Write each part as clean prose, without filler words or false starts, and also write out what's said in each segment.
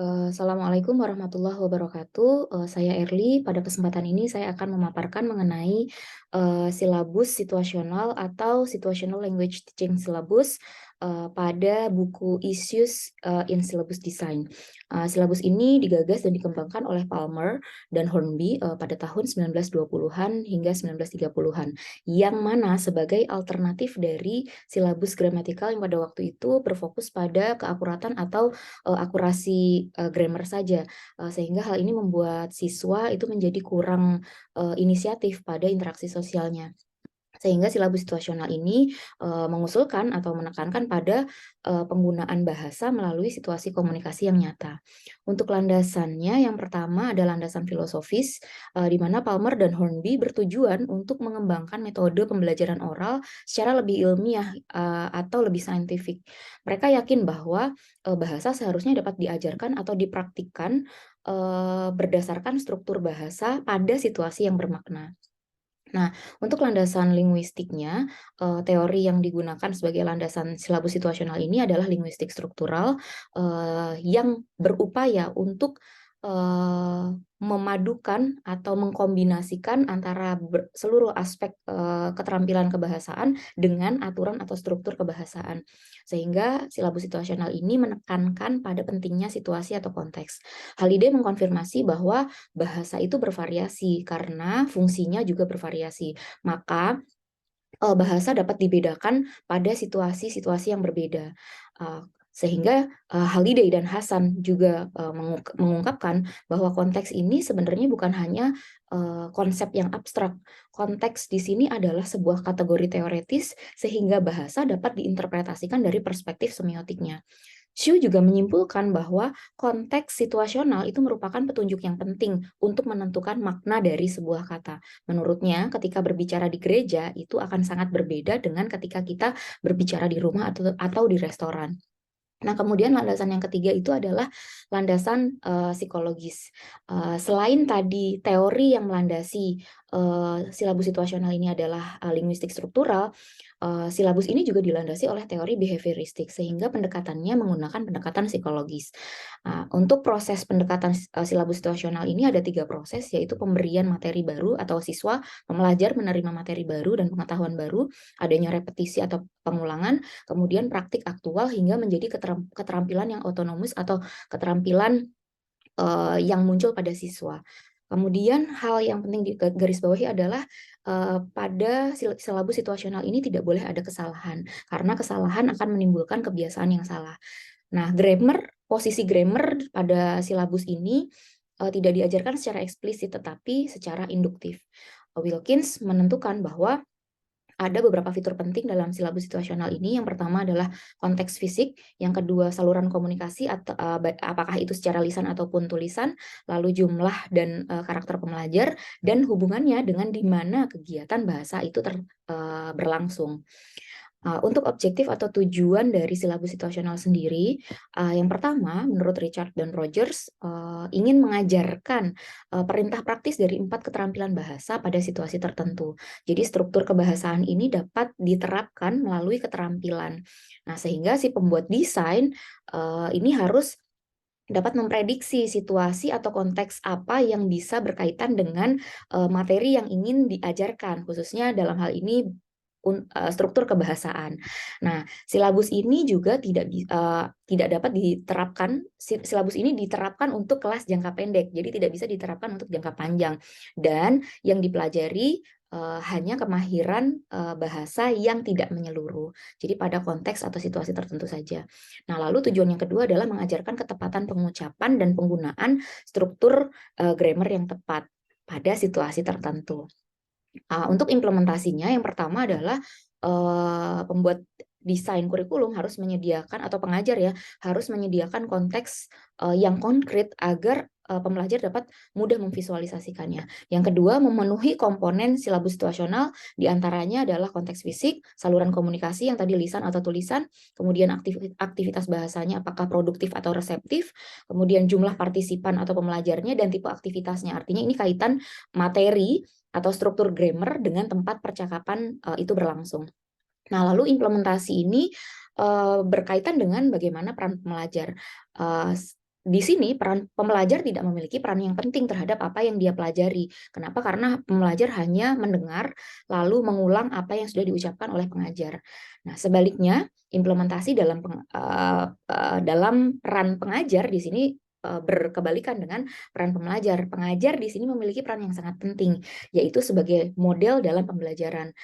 Assalamualaikum warahmatullahi wabarakatuh. Saya Erli. Pada kesempatan ini saya akan memaparkan mengenai silabus situasional atau Situational Language Teaching Syllabus pada buku Issues in Syllabus Design. Silabus ini digagas dan dikembangkan oleh Palmer dan Hornby pada tahun 1920-an hingga 1930-an, yang mana sebagai alternatif dari silabus gramatikal yang pada waktu itu berfokus pada keakuratan atau akurasi grammar saja, sehingga hal ini membuat siswa itu menjadi kurang inisiatif pada interaksi sosialnya. Sehingga silabus situasional ini mengusulkan atau menekankan pada penggunaan bahasa melalui situasi komunikasi yang nyata. Untuk landasannya, yang pertama ada landasan filosofis, di mana Palmer dan Hornby bertujuan untuk mengembangkan metode pembelajaran oral secara lebih ilmiah atau lebih saintifik. Mereka yakin bahwa bahasa seharusnya dapat diajarkan atau dipraktikkan berdasarkan struktur bahasa pada situasi yang bermakna. Nah, untuk landasan linguistiknya, teori yang digunakan sebagai landasan silabus situasional ini adalah linguistik struktural, yang berupaya untuk memadukan atau mengkombinasikan antara seluruh aspek keterampilan kebahasaan dengan aturan atau struktur kebahasaan. Sehingga silabus situasional ini menekankan pada pentingnya situasi atau konteks. Halide mengkonfirmasi bahwa bahasa itu bervariasi karena fungsinya juga bervariasi. Maka bahasa dapat dibedakan pada situasi-situasi yang berbeda. Sehingga Halliday dan Hasan juga mengungkapkan bahwa konteks ini sebenarnya bukan hanya konsep yang abstrak. Konteks di sini adalah sebuah kategori teoretis sehingga bahasa dapat diinterpretasikan dari perspektif semiotiknya. Xu juga menyimpulkan bahwa konteks situasional itu merupakan petunjuk yang penting untuk menentukan makna dari sebuah kata. Menurutnya, ketika berbicara di gereja itu akan sangat berbeda dengan ketika kita berbicara di rumah atau di restoran. Nah, kemudian landasan yang ketiga itu adalah landasan psikologis. Selain tadi teori yang melandasi silabus situasional ini adalah linguistik struktural, silabus ini juga dilandasi oleh teori behavioristik, sehingga pendekatannya menggunakan pendekatan psikologis. Untuk proses pendekatan silabus situasional ini ada 3 proses, yaitu pemberian materi baru atau siswa pembelajar menerima materi baru dan pengetahuan baru, adanya repetisi atau pengulangan, kemudian praktik aktual hingga menjadi keterampilan yang otonomus atau keterampilan yang muncul pada siswa. Kemudian hal yang penting garis bawahi adalah pada silabus situasional ini tidak boleh ada kesalahan, karena kesalahan akan menimbulkan kebiasaan yang salah. Nah, posisi grammar pada silabus ini tidak diajarkan secara eksplisit tetapi secara induktif. Wilkins menentukan bahwa ada beberapa fitur penting dalam silabus situasional ini. Yang pertama adalah konteks fisik, yang kedua saluran komunikasi atau apakah itu secara lisan ataupun tulisan, lalu jumlah dan karakter pembelajar, dan hubungannya dengan di mana kegiatan bahasa itu berlangsung. Untuk objektif atau tujuan dari silabus situasional sendiri, yang pertama menurut Richard dan Rogers ingin mengajarkan perintah praktis dari 4 keterampilan bahasa pada situasi tertentu. Jadi struktur kebahasaan ini dapat diterapkan melalui keterampilan. Nah, sehingga si pembuat desain ini harus dapat memprediksi situasi atau konteks apa yang bisa berkaitan dengan materi yang ingin diajarkan, khususnya dalam hal ini struktur kebahasaan. Nah, silabus ini juga tidak dapat diterapkan. Silabus ini diterapkan untuk kelas jangka pendek, jadi tidak bisa diterapkan untuk jangka panjang. Dan yang dipelajari hanya kemahiran bahasa yang tidak menyeluruh. Jadi pada konteks atau situasi tertentu saja. Nah, lalu tujuan yang kedua adalah mengajarkan ketepatan pengucapan dan penggunaan struktur grammar yang tepat pada situasi tertentu. Untuk implementasinya yang pertama adalah pembuat desain kurikulum harus menyediakan atau pengajar ya, harus menyediakan konteks yang konkret agar pembelajar dapat mudah memvisualisasikannya. Yang kedua, memenuhi komponen silabus situasional, diantaranya adalah konteks fisik, saluran komunikasi yang tadi lisan atau tulisan, kemudian aktivitas bahasanya apakah produktif atau reseptif, kemudian jumlah partisipan atau pembelajarnya, dan tipe aktivitasnya. Artinya ini kaitan materi atau struktur grammar dengan tempat percakapan itu berlangsung. Nah, lalu implementasi ini berkaitan dengan bagaimana peran pembelajar. di sini peran pembelajar tidak memiliki peran yang penting terhadap apa yang dia pelajari. Kenapa? Karena pembelajar hanya mendengar lalu mengulang apa yang sudah diucapkan oleh pengajar. Nah, sebaliknya implementasi dalam peran pengajar di sini berkebalikan dengan peran pembelajar. Pengajar di sini memiliki peran yang sangat penting, yaitu sebagai model dalam pembelajaran,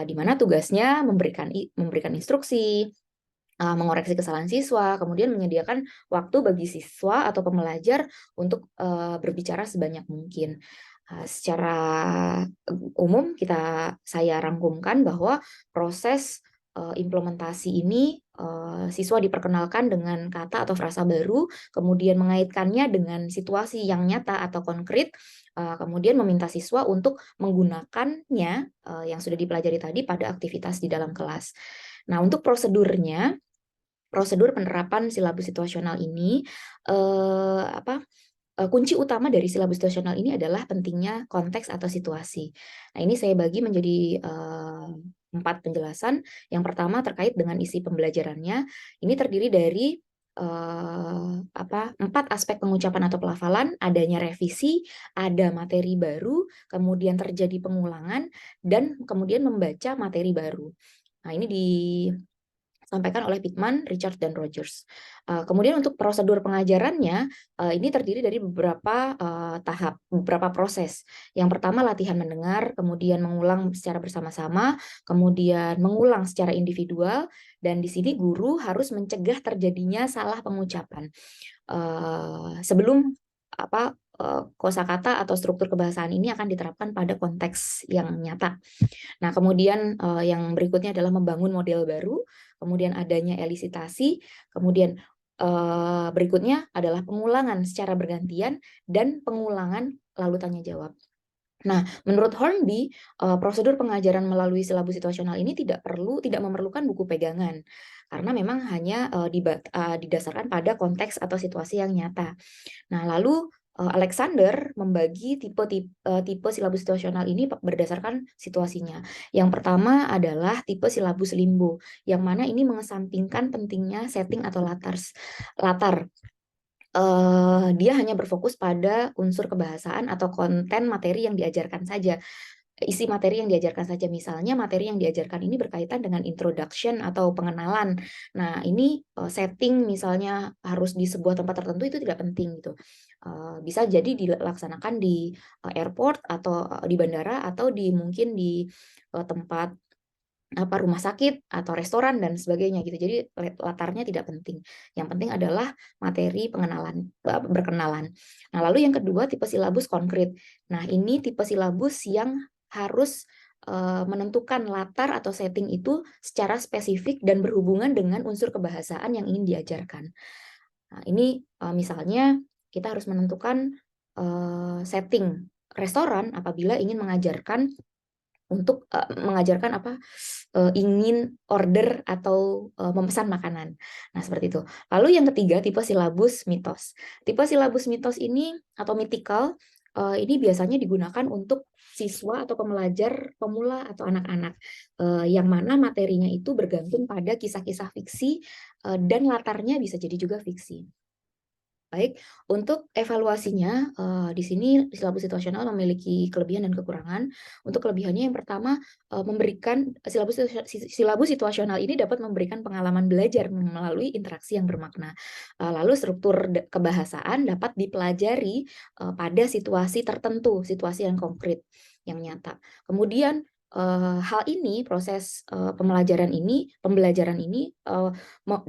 di mana tugasnya memberikan instruksi, mengoreksi kesalahan siswa, kemudian menyediakan waktu bagi siswa atau pembelajar untuk berbicara sebanyak mungkin. Secara umum saya rangkumkan bahwa proses implementasi ini siswa diperkenalkan dengan kata atau frasa baru, kemudian mengaitkannya dengan situasi yang nyata atau konkret, kemudian meminta siswa untuk menggunakannya yang sudah dipelajari tadi pada aktivitas di dalam kelas. Nah, untuk prosedur penerapan silabus situasional ini, kunci utama dari silabus situasional ini adalah pentingnya konteks atau situasi. Nah, ini saya bagi menjadi 4 penjelasan. Yang pertama terkait dengan isi pembelajarannya. Ini terdiri dari 4 aspek pengucapan atau pelafalan, adanya revisi, ada materi baru, kemudian terjadi pengulangan, dan kemudian membaca materi baru. Nah, ini disampaikan oleh Pittman, Richard, dan Rogers. Kemudian untuk prosedur pengajarannya, ini terdiri dari beberapa tahap, beberapa proses. Yang pertama latihan mendengar, kemudian mengulang secara bersama-sama, kemudian mengulang secara individual, dan di sini guru harus mencegah terjadinya salah pengucapan. Sebelum kosakata atau struktur kebahasaan ini akan diterapkan pada konteks yang nyata. Nah, kemudian yang berikutnya adalah membangun model baru, kemudian adanya elisitasi, kemudian berikutnya adalah pengulangan secara bergantian dan pengulangan lalu tanya jawab. Nah, menurut Hornby, prosedur pengajaran melalui silabus situasional ini tidak memerlukan buku pegangan, karena memang hanya didasarkan pada konteks atau situasi yang nyata. Nah, lalu Alexander membagi tipe silabus situasional ini berdasarkan situasinya. Yang pertama adalah tipe silabus limbo, yang mana ini mengesampingkan pentingnya setting atau latar. Dia hanya berfokus pada unsur kebahasaan atau konten materi yang diajarkan saja. Isi materi yang diajarkan saja, misalnya materi yang diajarkan ini berkaitan dengan introduction atau pengenalan. Nah, ini setting misalnya harus di sebuah tempat tertentu itu tidak penting gitu. Bisa jadi dilaksanakan di airport atau di bandara atau mungkin di tempat rumah sakit atau restoran dan sebagainya gitu. Jadi latarnya tidak penting. Yang penting adalah materi berkenalan. Nah, lalu yang kedua tipe silabus konkret. Nah, ini tipe silabus yang harus menentukan latar atau setting itu secara spesifik dan berhubungan dengan unsur kebahasaan yang ingin diajarkan. Nah, ini misalnya kita harus menentukan setting restoran apabila ingin mengajarkan ingin order atau memesan makanan. Nah, seperti itu. Lalu yang ketiga, tipe silabus mitos. Tipe silabus mitos ini atau mythical ini biasanya digunakan untuk siswa atau pembelajar pemula atau anak-anak, yang mana materinya itu bergantung pada kisah-kisah fiksi dan latarnya bisa jadi juga fiksi. Baik, untuk evaluasinya, di sini silabus situasional memiliki kelebihan dan kekurangan. Untuk kelebihannya yang pertama, memberikan silabus situasional ini dapat memberikan pengalaman belajar melalui interaksi yang bermakna. Lalu struktur kebahasaan dapat dipelajari pada situasi tertentu, situasi yang konkret, yang nyata. Kemudian hal ini, proses pembelajaran ini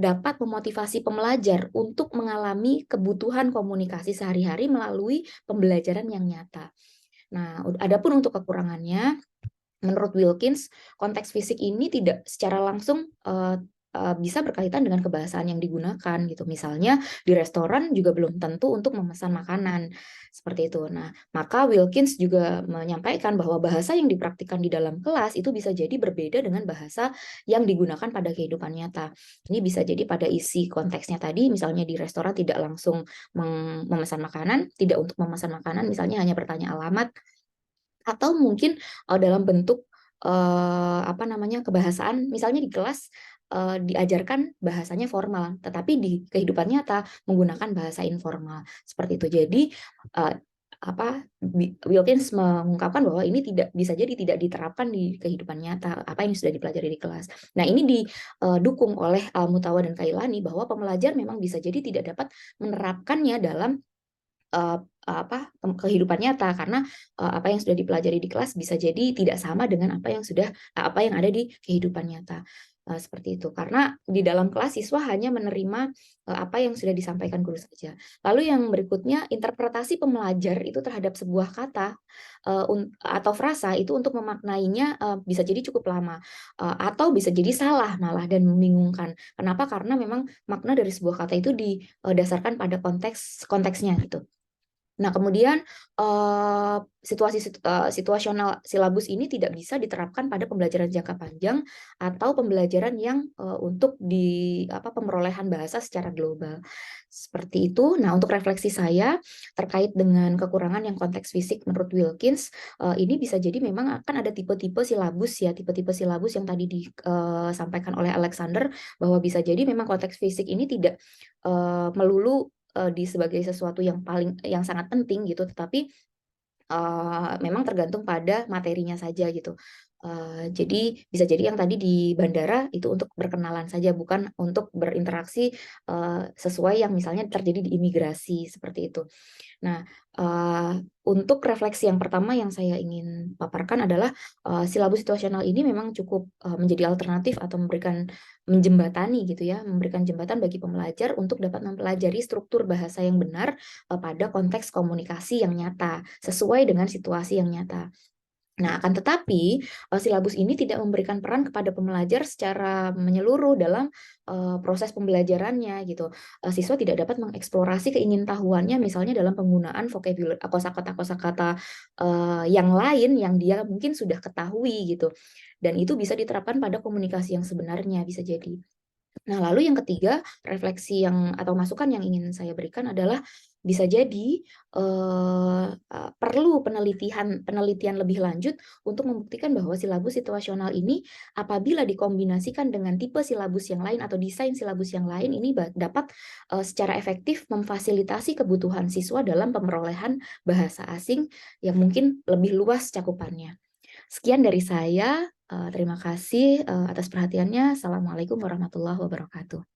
dapat memotivasi pembelajar untuk mengalami kebutuhan komunikasi sehari-hari melalui pembelajaran yang nyata. Nah, adapun untuk kekurangannya, menurut Wilkins, konteks fisik ini tidak secara langsung bisa berkaitan dengan kebahasaan yang digunakan gitu. Misalnya di restoran juga belum tentu untuk memesan makanan seperti itu. Nah, maka Wilkins juga menyampaikan bahwa bahasa yang dipraktikkan di dalam kelas itu bisa jadi berbeda dengan bahasa yang digunakan pada kehidupan nyata. Ini bisa jadi pada isi konteksnya tadi, misalnya di restoran tidak langsung memesan makanan, tidak untuk memesan makanan, misalnya hanya bertanya alamat, atau mungkin dalam bentuk kebahasaan, misalnya di kelas diajarkan bahasanya formal, tetapi di kehidupan nyata menggunakan bahasa informal, seperti itu. Jadi, eee, Wilkins mengungkapkan bahwa ini bisa jadi tidak diterapkan di kehidupan nyata, apa yang sudah dipelajari di kelas. Nah, ini didukung oleh Al-Mutawa dan Kailani bahwa pembelajar memang bisa jadi tidak dapat menerapkannya dalam kehidupan nyata karena, apa yang sudah dipelajari di kelas bisa jadi tidak sama dengan apa yang ada di kehidupan nyata, seperti itu. Karena di dalam kelas siswa hanya menerima, apa yang sudah disampaikan guru saja. Lalu yang berikutnya interpretasi pembelajar itu terhadap sebuah kata, atau frasa itu untuk memaknainya, bisa jadi cukup lama, atau bisa jadi salah malah dan membingungkan. Kenapa? Karena memang makna dari sebuah kata itu didasarkan pada konteksnya gitu. Nah, kemudian, situasional silabus ini tidak bisa diterapkan pada pembelajaran jangka panjang atau pembelajaran yang, untuk pemerolehan bahasa secara global, seperti itu. Nah, untuk refleksi saya terkait dengan kekurangan yang konteks fisik menurut Wilkins, ini bisa jadi memang akan ada tipe-tipe silabus ya, tipe-tipe silabus yang tadi disampaikan oleh Alexander, bahwa bisa jadi memang konteks fisik ini tidak, melulu sebagai sesuatu yang sangat penting gitu, tetapi, memang tergantung pada materinya saja gitu. Jadi bisa jadi yang tadi di bandara itu untuk berkenalan saja, bukan untuk berinteraksi, sesuai yang misalnya terjadi di imigrasi, seperti itu. Nah, untuk refleksi yang pertama yang saya ingin paparkan adalah, silabus situasional ini memang cukup, menjadi alternatif atau menjembatani gitu ya, memberikan jembatan bagi pembelajar untuk dapat mempelajari struktur bahasa yang benar, pada konteks komunikasi yang nyata, sesuai dengan situasi yang nyata. Nah, akan tetapi, silabus ini tidak memberikan peran kepada pembelajar secara menyeluruh dalam, proses pembelajarannya gitu. Siswa tidak dapat mengeksplorasi keingintahuannya misalnya dalam penggunaan kosakata-kosakata, yang lain yang dia mungkin sudah ketahui gitu, dan itu bisa diterapkan pada komunikasi yang sebenarnya, bisa jadi. Nah, lalu yang ketiga, refleksi atau masukan yang ingin saya berikan adalah bisa jadi, perlu penelitian lebih lanjut untuk membuktikan bahwa silabus situasional ini apabila dikombinasikan dengan tipe silabus yang lain atau desain silabus yang lain ini dapat, secara efektif memfasilitasi kebutuhan siswa dalam pemerolehan bahasa asing yang mungkin lebih luas cakupannya. Sekian dari saya, terima kasih, atas perhatiannya. Assalamualaikum warahmatullahi wabarakatuh.